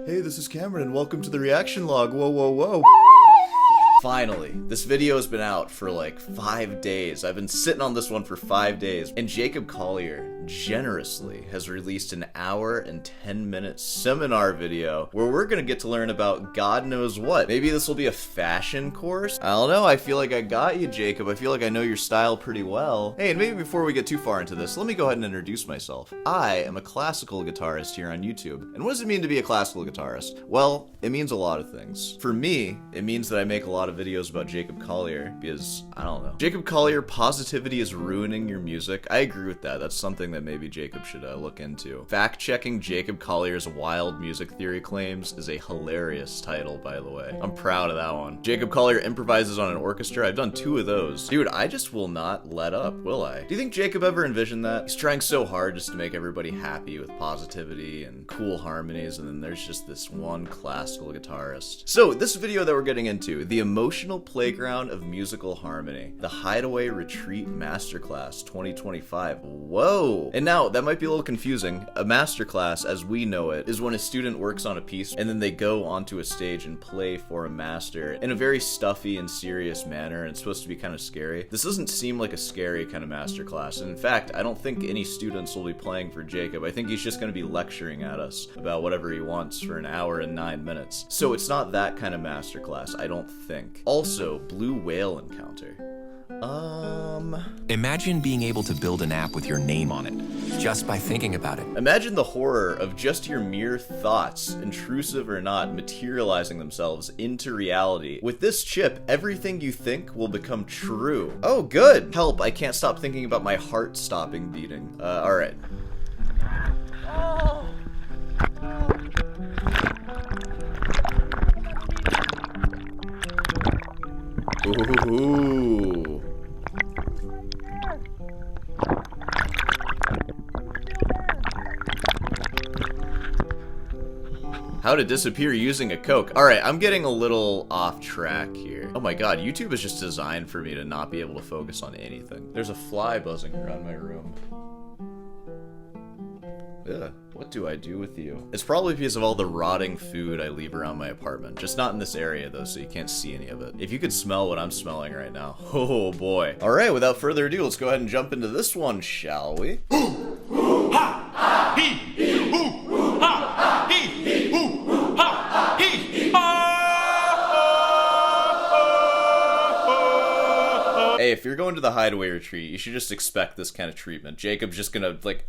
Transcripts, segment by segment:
Hey, this is Cameron and welcome to the reaction log. Whoa, whoa, whoa. Finally, this video has been out for like 5 days. I've been sitting on this one for 5 days, and Jacob Collier generously has released an hour and 10-minute seminar video where we're gonna get to learn about God knows what. Maybe this will be a fashion course? I don't know, I feel like I got you, Jacob. I feel like I know your style pretty well. Hey, and maybe before we get too far into this, let me go ahead and introduce myself. I am a classical guitarist here on YouTube. And what does it mean to be a classical guitarist? Well, it means a lot of things. For me, it means that I make a lot of videos about Jacob Collier because, I don't know. Jacob Collier, positivity is ruining your music. I agree with that. That's something that maybe Jacob should look into. Fact-checking Jacob Collier's wild music theory claims is a hilarious title, by the way. I'm proud of that one. Jacob Collier improvises on an orchestra. I've done 2 of those. Dude, I just will not let up, will I? Do you think Jacob ever envisioned that? He's trying so hard just to make everybody happy with positivity and cool harmonies, and then there's just this one classical guitarist. So, this video that we're getting into, the emotional playground of musical harmony, the Hideaway Retreat Masterclass 2025. Whoa! And now, that might be a little confusing. A masterclass, as we know it, is when a student works on a piece and then they go onto a stage and play for a master in a very stuffy and serious manner, and it's supposed to be kind of scary. This doesn't seem like a scary kind of masterclass, and in fact, I don't think any students will be playing for Jacob. I think he's just going to be lecturing at us about whatever he wants for an hour and 9 minutes. So it's not that kind of masterclass, I don't think. Also, blue whale encounter. Imagine being able to build an app with your name on it, just by thinking about it. Imagine the horror of just your mere thoughts, intrusive or not, materializing themselves into reality. With this chip, everything you think will become true. Oh, good! Help, I can't stop thinking about my heart stopping beating. Alright. Ooh. How to disappear using a Coke. Alright, I'm getting a little off track here. Oh my god, YouTube is just designed for me to not be able to focus on anything. There's a fly buzzing around my room. Ugh, what do I do with you? It's probably because of all the rotting food I leave around my apartment. Just not in this area though, so you can't see any of it. If you could smell what I'm smelling right now. Oh boy. Alright, without further ado, let's go ahead and jump into this one, shall we? Hey, if you're going to the Hideaway Retreat, you should just expect this kind of treatment. Jacob's just gonna, like,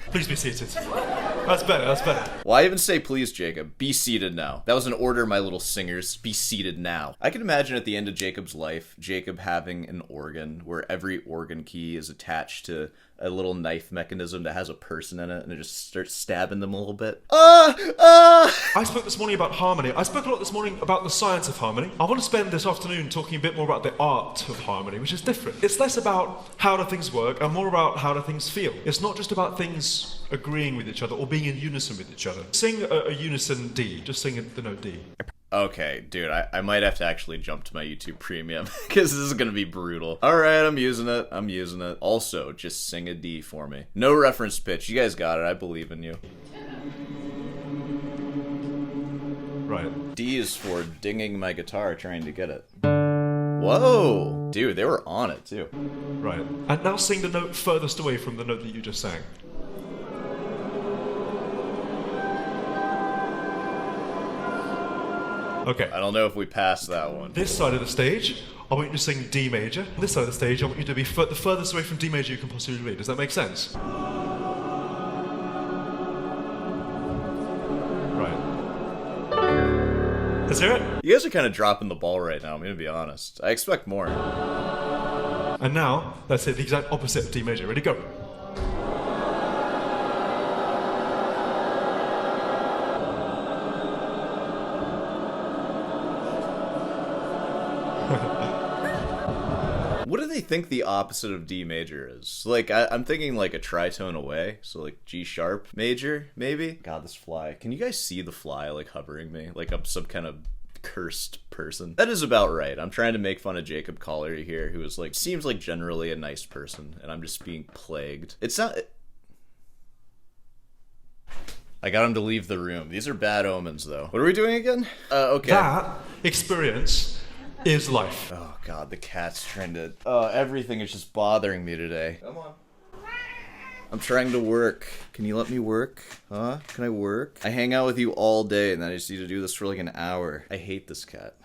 Please be seated. That's better, that's better. Why even say please, Jacob? Be seated now. That was an order, my little singers. Be seated now. I can imagine at the end of Jacob's life, Jacob having an organ where every organ key is attached to a little knife mechanism that has a person in it, and it just starts stabbing them a little bit. I spoke this morning about harmony. I spoke a lot this morning about the science of harmony. I want to spend this afternoon talking a bit more about the art of harmony, which is different. It's less about how do things work and more about how do things feel. It's not just about things agreeing with each other or being in unison with each other. Sing a unison D. Just sing the note D. Okay, dude, I might have to actually jump to my YouTube Premium, because this is gonna be brutal. Alright, I'm using it. Also, just sing a D for me. No reference pitch, you guys got it, I believe in you. Right. D is for dinging my guitar trying to get it. Whoa! Dude, they were on it, too. Right. And now sing the note furthest away from the note that you just sang. Okay. I don't know if we passed that one. This side of the stage, I want you to sing D major. This side of the stage, I want you to be the furthest away from D major you can possibly be. Does that make sense? Right. Let's hear it. You guys are kind of dropping the ball right now, I'm gonna be honest. I expect more. And now, let's hit the exact opposite of D major. Ready, go. What do they think the opposite of D major is? Like, I'm thinking like a tritone away, so like G sharp major, maybe? God, this fly. Can you guys see the fly, like, hovering me? Like I'm some kind of cursed person. That is about right. I'm trying to make fun of Jacob Collier here, who is like, seems like generally a nice person, and I'm just being plagued. It's not... I got him to leave the room. These are bad omens, though. What are we doing again? Okay. That experience is life. Oh, God, the cat's trying to... everything is just bothering me today. Come on. I'm trying to work. Can you let me work? Huh? Can I work? I hang out with you all day, and then I just need to do this for like an hour. I hate this cat.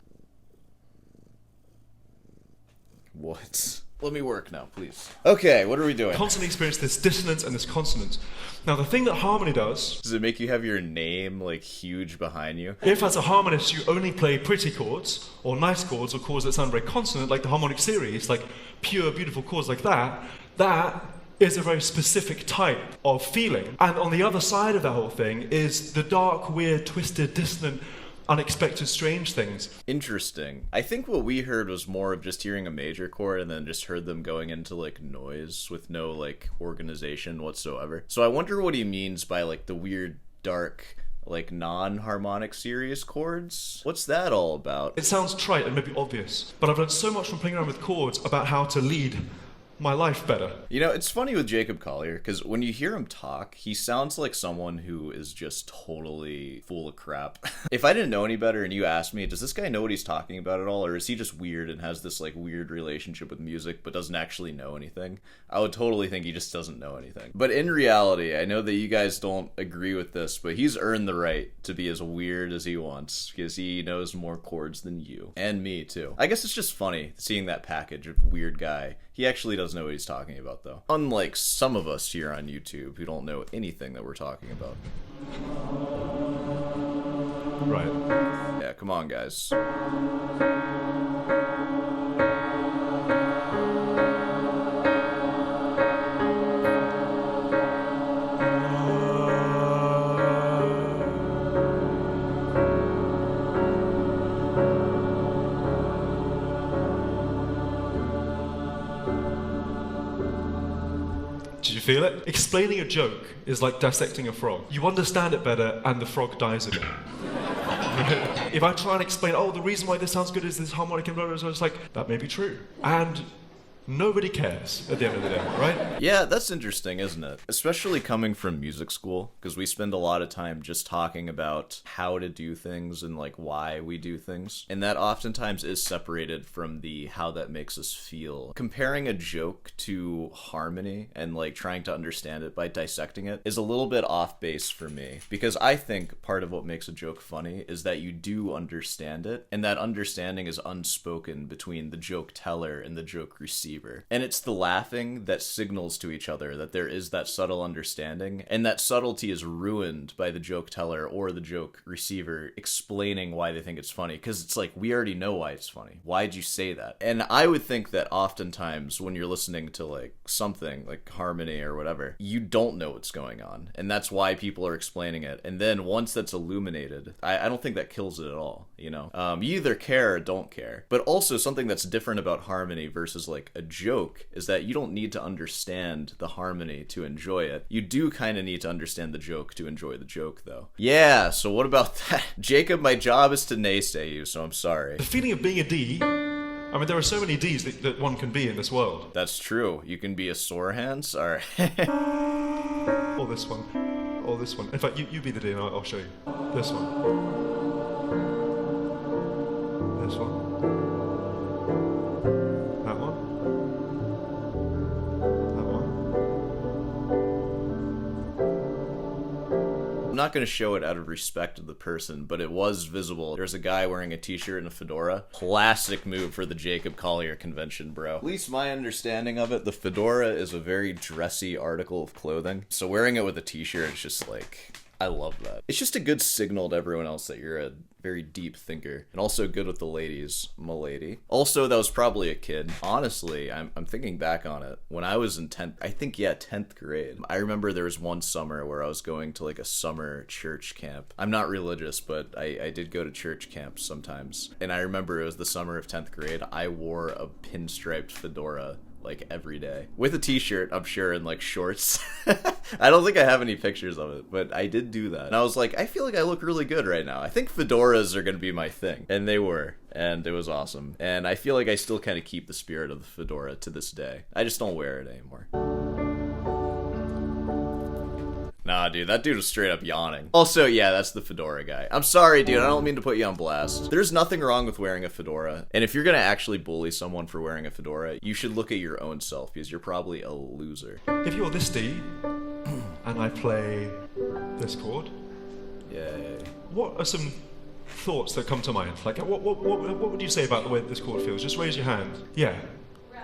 What? Let me work now, please. Okay, what are we doing? Constantly experience this dissonance and this consonance. Now, the thing that harmony does... Does it make you have your name, like, huge behind you? If, as a harmonist, you only play pretty chords, or nice chords, or chords that sound very consonant, like the harmonic series, like pure, beautiful chords like that, that is a very specific type of feeling. And on the other side of that whole thing is the dark, weird, twisted, dissonant, unexpected, strange things. Interesting. I think what we heard was more of just hearing a major chord and then just heard them going into like noise with no like organization whatsoever. So I wonder what he means by like the weird, dark, like non-harmonic series chords. What's that all about? It sounds trite and maybe obvious, but I've learned so much from playing around with chords about how to lead my life better. You know, it's funny with Jacob Collier, because when you hear him talk, he sounds like someone who is just totally full of crap. If I didn't know any better and you asked me, does this guy know what he's talking about at all, or is he just weird and has this like weird relationship with music but doesn't actually know anything? I would totally think he just doesn't know anything. But in reality, I know that you guys don't agree with this, but he's earned the right to be as weird as he wants, because he knows more chords than you. And me, too. I guess it's just funny seeing that package of weird guy. He actually does know what he's talking about, though. Unlike some of us here on YouTube who don't know anything that we're talking about. Right. Yeah, come on, guys. Did you feel it? Explaining a joke is like dissecting a frog. You understand it better and the frog dies again. If I try and explain, oh, the reason why this sounds good is this harmonic and blah, blah, blah, it's like, that may be true. And nobody cares at the end of the day, right? Yeah, that's interesting, isn't it? Especially coming from music school, because we spend a lot of time just talking about how to do things and like why we do things. And that oftentimes is separated from the how that makes us feel. Comparing a joke to harmony and like trying to understand it by dissecting it is a little bit off base for me, because I think part of what makes a joke funny is that you do understand it, and that understanding is unspoken between the joke teller and the joke receiver. And it's the laughing that signals to each other that there is that subtle understanding, and that subtlety is ruined by the joke teller or the joke receiver explaining why they think it's funny, because it's like, we already know why it's funny. Why'd you say that? And I would think that oftentimes when you're listening to like something like harmony or whatever, you don't know what's going on, and that's why people are explaining it. And then once that's illuminated, I don't think that kills it at all, you know? You either care or don't care. But also something that's different about harmony versus like a joke is that you don't need to understand the harmony to enjoy it. You do kind of need to understand the joke to enjoy the joke, though. Yeah, so what about that? Jacob, my job is to naysay you, so I'm sorry. The feeling of being a D, I mean, there are so many Ds that one can be in this world. That's true. You can be a sore hands, or... Or this one. Or this one. In fact, you be the D and I'll show you. This one. This one. That one. That one. I'm not going to show it out of respect of the person, but it was visible. There's a guy wearing a t-shirt and a fedora. Classic move for the Jacob Collier convention, bro. At least my understanding of it, the fedora is a very dressy article of clothing. So wearing it with a t-shirt is just like... I love that. It's just a good signal to everyone else that you're a very deep thinker, and also good with the ladies, m'lady. Also, that was probably a kid. Honestly, I'm thinking back on it. When I was in 10th, I think, yeah, 10th grade, I remember there was one summer where I was going to like a summer church camp. I'm not religious, but I did go to church camps sometimes. And I remember it was the summer of 10th grade. I wore a pinstriped fedora like every day with a t-shirt, I'm sure, and like shorts. I don't think I have any pictures of it, but I did do that. And I was like, I feel like I look really good right now. I think fedoras are gonna be my thing. And they were, and it was awesome. And I feel like I still kind of keep the spirit of the fedora to this day. I just don't wear it anymore. Nah, dude, that dude was straight up yawning. Also, yeah, that's the fedora guy. I'm sorry, dude, I don't mean to put you on blast. There's nothing wrong with wearing a fedora. And if you're gonna actually bully someone for wearing a fedora, you should look at your own self, because you're probably a loser. If you're this D, and I play this chord, Yay. what are some thoughts that come to mind? Like, what would you say about the way that this chord feels? Just raise your hand. Yeah.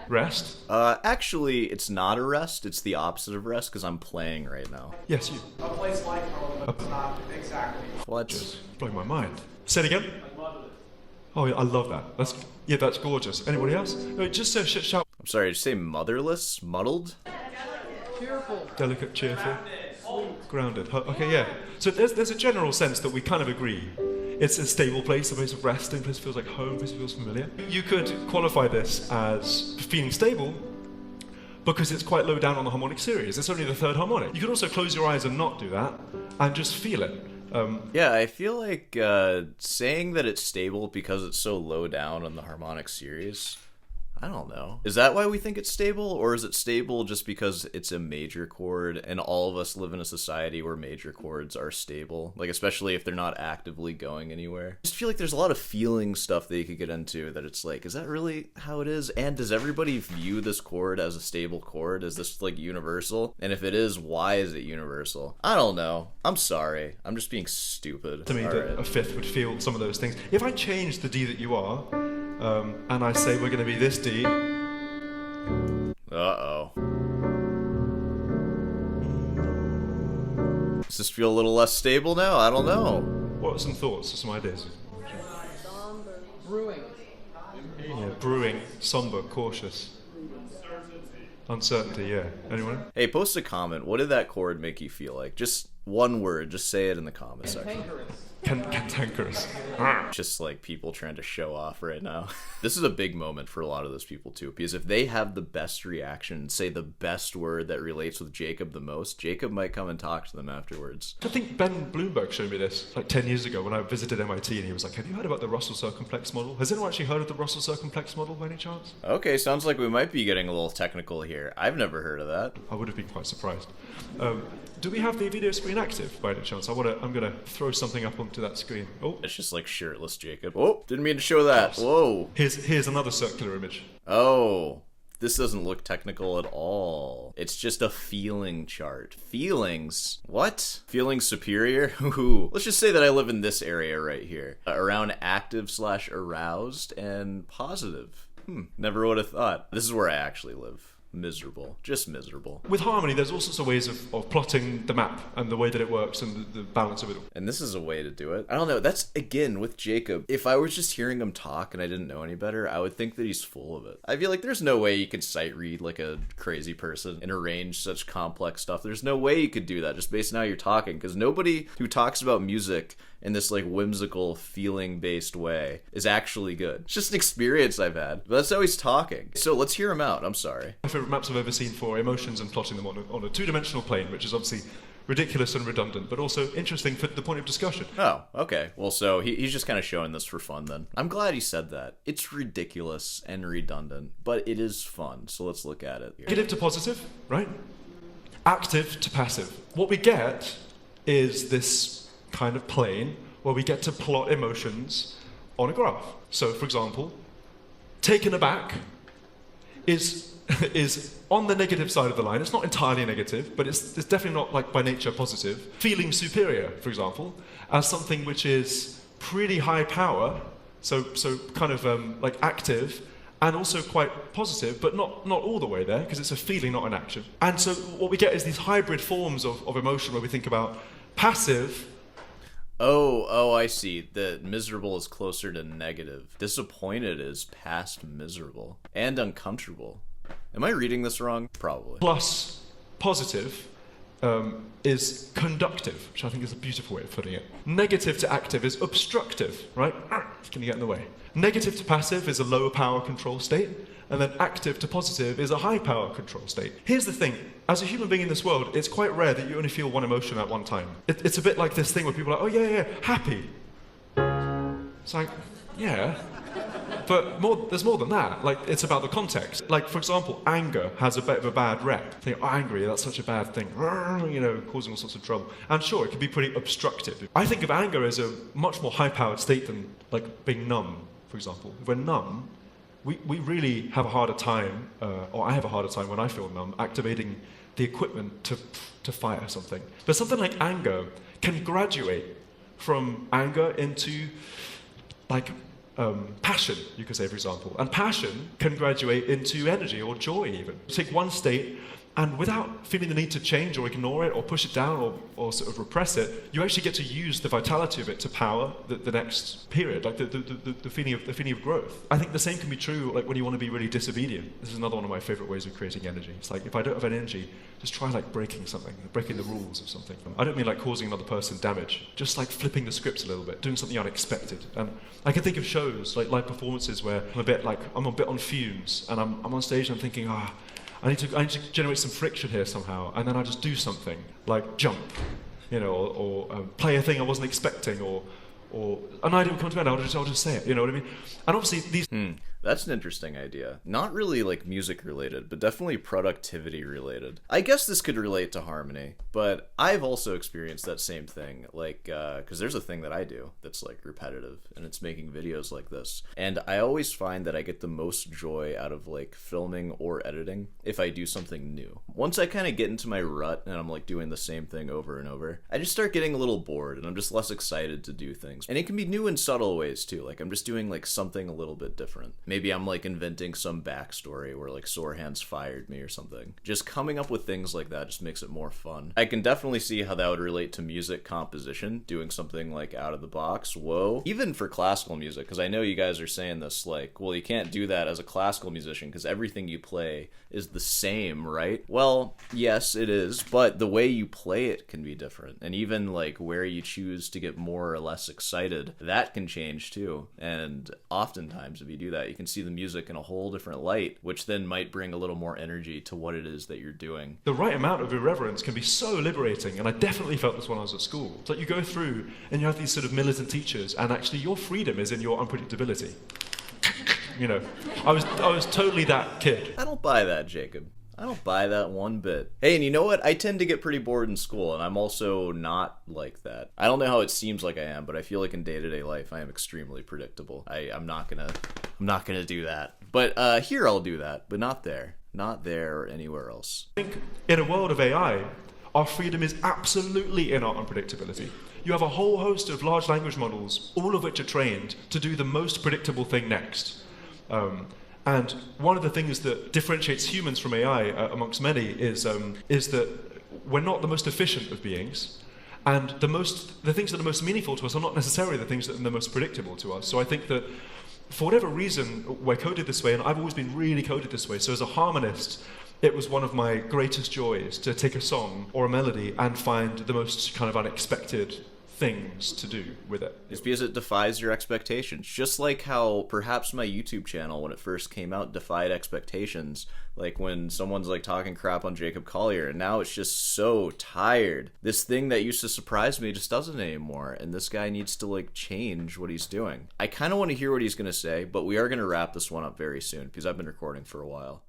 Rest? Actually, it's not a rest. It's the opposite of rest, because I'm playing right now. Yes, you. A place like home, but it's not exactly. What? Just blowing my mind. Say it again. Oh, yeah, I love that. That's gorgeous. Anybody else? No, just shout. I'm sorry, did you say motherless? Muddled? Cheerful. Delicate, cheerful, grounded. Okay, yeah. So there's a general sense that we kind of agree. It's a stable place, a place of resting, a place that feels like home, a place that feels familiar. You could qualify this as feeling stable because it's quite low down on the harmonic series. It's only the third harmonic. You could also close your eyes and not do that and just feel it. Yeah, I feel like saying that it's stable because it's so low down on the harmonic series, I don't know. Is that why we think it's stable, or is it stable just because it's a major chord and all of us live in a society where major chords are stable? Like, especially if they're not actively going anywhere. I just feel like there's a lot of feeling stuff that you could get into that it's like, is that really how it is? And does everybody view this chord as a stable chord? Is this like universal? And if it is, why is it universal? I don't know. I'm sorry. I'm just being stupid. To me, that a fifth would feel some of those things. If I change the D that you are, and I say we're going to be this D. Uh-oh. Does this feel a little less stable now? I don't know. What are some thoughts or some ideas? Brewing. Yeah, brewing, somber, cautious. Uncertainty, yeah. Anyone? Hey, post a comment. What did that chord make you feel like? Just one word. Just say it in the comment section. Cantankerous. Just like people trying to show off right now. This is a big moment for a lot of those people too, because if they have the best reaction, say the best word that relates with Jacob the most, Jacob might come and talk to them afterwards. I think Ben Bloomberg showed me this like 10 years ago when I visited MIT, and he was like, have you heard about the Russell circumplex model? Has anyone actually heard of the Russell circumplex model by any chance? Okay, sounds like we might be getting a little technical here. I've never heard of that. I would have been quite surprised. Do we have the video screen active by any chance? I'm gonna throw something up onto that screen. Oh, It's just like shirtless Jacob. Oh, didn't mean to show that. Whoa. here's another circular image. Oh, this doesn't look technical at all. It's just a feeling chart. Feelings? What? Feeling superior? Ooh. Let's just say that I live in this area right here. Around active/aroused and positive. Never would have thought. This is where I actually live. Miserable. Just miserable. With harmony, there's all sorts of ways of plotting the map and the way that it works and the balance of it all. And this is a way to do it. I don't know. That's, again, with Jacob. If I was just hearing him talk and I didn't know any better, I would think that he's full of it. I feel like there's no way you could sight read like a crazy person and arrange such complex stuff. There's no way you could do that just based on how you're talking, because nobody who talks about music in this like whimsical feeling-based way is actually good. It's just an experience I've had. But that's how he's talking. So let's hear him out. I'm sorry. My favourite maps I've ever seen for emotions and plotting them on a two-dimensional plane, which is obviously ridiculous and redundant, but also interesting for the point of discussion. Oh, okay. Well, so he's just kind of showing this for fun then. I'm glad he said that. It's ridiculous and redundant, but it is fun. So let's look at it. Negative to positive, right? Active to passive. What we get is this kind of plane where we get to plot emotions on a graph. So, for example, taken aback is on the negative side of the line. It's not entirely negative, but it's definitely not like by nature positive. Feeling superior, for example, as something which is pretty high power, so kind of like active, and also quite positive, but not all the way there, because it's a feeling, not an action. And so what we get is these hybrid forms of emotion where we think about passive. Oh, I see. The miserable is closer to negative. Disappointed is past miserable. And uncomfortable. Am I reading this wrong? Probably. Plus positive is conductive, which I think is a beautiful way of putting it. Negative to active is obstructive, right? It's going to get in the way. Negative to passive is a lower power control state, and then active to positive is a high power control state. Here's the thing. As a human being in this world, it's quite rare that you only feel one emotion at one time. It's a bit like this thing where people are like, oh yeah, happy. It's like, yeah, But there's more than that. Like, it's about the context. Like, for example, anger has a bit of a bad rep. Think, angry, that's such a bad thing. You know, causing all sorts of trouble. And sure, it can be pretty obstructive. I think of anger as a much more high-powered state than, like, being numb, for example. If we're numb, we really have a harder time, or I have a harder time when I feel numb, activating the equipment to fire something. But something like anger can graduate from anger into, like, passion, you could say, for example. And passion can graduate into energy or joy, even. Take one state, and without feeling the need to change or ignore it or push it down or sort of repress it, you actually get to use the vitality of it to power the next period, like the feeling of growth. I think the same can be true, like, when you want to be really disobedient. This is another one of my favorite ways of creating energy. It's like, if I don't have energy, just try, like, breaking something, breaking the rules of something. I don't mean, like, causing another person damage, just, like, flipping the script a little bit, doing something unexpected. And I can think of shows, like live performances, where I'm a bit on fumes, and I'm on stage and I'm thinking, I need to generate some friction here somehow, and then I just do something, like jump, you know, or play a thing I wasn't expecting, or an idea will come to mind, I'll just say it, you know what I mean? And obviously these... That's an interesting idea. Not really, like, music related, but definitely productivity related. I guess this could relate to harmony, but I've also experienced that same thing, like, because there's a thing that I do that's, like, repetitive, and it's making videos like this. And I always find that I get the most joy out of, like, filming or editing if I do something new. Once I kind of get into my rut and I'm, like, doing the same thing over and over, I just start getting a little bored, and I'm just less excited to do things. And it can be new in subtle ways, too. Like, I'm just doing, like, something a little bit different. Maybe I'm, like, inventing some backstory where, like, Sore Hands fired me or something. Just coming up with things like that just makes it more fun. I can definitely see how that would relate to music composition, doing something, like, out of the box. Whoa. Even for classical music, because I know you guys are saying this, like, well, you can't do that as a classical musician because everything you play is the same, right? Well, yes, it is, but the way you play it can be different. And even, like, where you choose to get more or less excited, that can change, too. And oftentimes, if you do that, you can see the music in a whole different light, which then might bring a little more energy to what it is that you're doing. The right amount of irreverence can be so liberating, and I definitely felt this when I was at school. It's like you go through and you have these sort of militant teachers, and actually your freedom is in your unpredictability. You know, I was totally that kid. I don't buy that, Jacob. I don't buy that one bit. Hey, and you know what? I tend to get pretty bored in school, and I'm also not like that. I don't know how it seems like I am, but I feel like in day-to-day life, I am extremely predictable. I'm not gonna do that. But here I'll do that, but not there. Not there or anywhere else. I think in a world of AI, our freedom is absolutely in our unpredictability. You have a whole host of large language models, all of which are trained to do the most predictable thing next. And one of the things that differentiates humans from AI, amongst many, is that we're not the most efficient of beings, and the things that are most meaningful to us are not necessarily the things that are the most predictable to us. So I think that for whatever reason, we're coded this way, and I've always been really coded this way. So as a harmonist, it was one of my greatest joys to take a song or a melody and find the most kind of unexpected things to do with it. It's because it defies your expectations. Just like how perhaps my YouTube channel, when it first came out, defied expectations. Like when someone's like talking crap on Jacob Collier, and now it's just so tired. This thing that used to surprise me just doesn't anymore, and this guy needs to like change what he's doing. I kind of want to hear what he's going to say, but we are going to wrap this one up very soon because I've been recording for a while.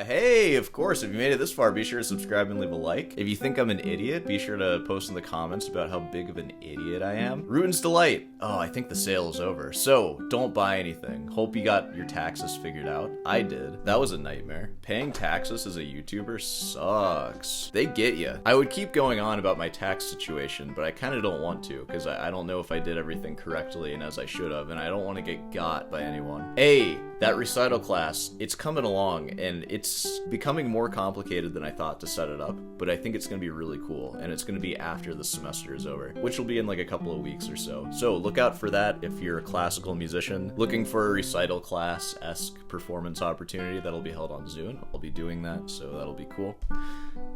Hey, of course, if you made it this far, be sure to subscribe and leave a like. If you think I'm an idiot, be sure to post in the comments about how big of an idiot I am. Ruin's Delight. Oh, I think the sale is over. So, don't buy anything. Hope you got your taxes figured out. I did. That was a nightmare. Paying taxes as a YouTuber sucks. They get you. I would keep going on about my tax situation, but I kind of don't want to, because I don't know if I did everything correctly and as I should have, and I don't want to get got by anyone. Hey, that recital class, it's coming along, and it's becoming more complicated than I thought to set it up, but I think it's going to be really cool, and it's going to be after the semester is over, which will be in like a couple of weeks or so. So look out for that if you're a classical musician looking for a recital class-esque performance opportunity that'll be held on Zoom. I'll be doing that, so that'll be cool.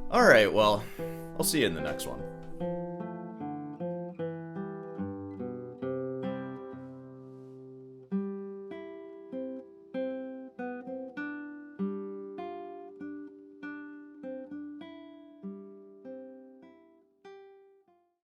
Alright, well, I'll see you in the next one.